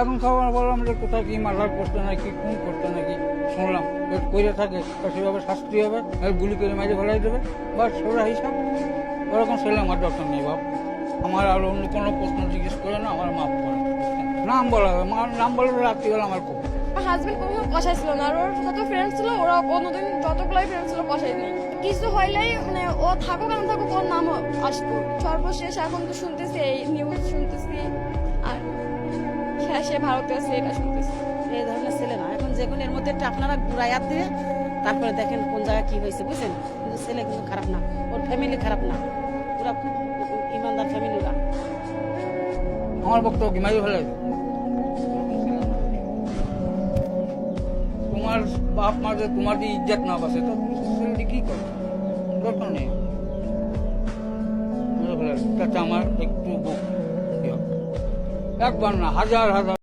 এখন খবর বললাম যে কোথায় কি মার্ডার করতে নাকি খুন করতে নাকি শুনলাম করে থাকে সেভাবে শাস্তি হবে গুলি করে মাঝে ফেলাই দেবে বা সেটা হিসাব ওরকম ছেলে আমার দরকার নেই বাপ। আমার আর অন্য কোনো প্রশ্ন জিজ্ঞেস করে না, আমার মাফ করে নাম বলা হবে, নাম বলে রাত্রিবেলা আমার খুব হাজবেন্ড কখনো কষাই ছিল না, আর ওর যত ফ্রেন্ড ছিল ওরা অন্যদিন যতগুলাই ফ্রেন্ড ছিল কষাই নেই। কিছু হইলেই মানে ও থাকুক আর না থাকুক ওর নাম আসতো। সর্বশেষ এখন তো শুনতেছি এই নিউজ শুনতেছি, আর সে ভারতে আছে এটা শুনতেছি। এই ধরনের ছেলে না, এখন যে কোনো এর মধ্যে একটা আপনারা ঘুরাইয়া দিয়ে তারপরে দেখেন কোন জায়গায় কি হয়েছে বুঝছেন। কিন্তু ছেলে কিন্তু খারাপ না, ওর ফ্যামিলি খারাপ না, পুরা ইমানদার ফ্যামিলি ওরা। আমার বক্তব্য কি মাঝে ফেলাই তোমার বাপ মা যে তোমার যে ইজ্জত না বাসে তো ছেলেটি কি করে দরকার নেই। আমার একটু বুক একবার না হাজার হাজার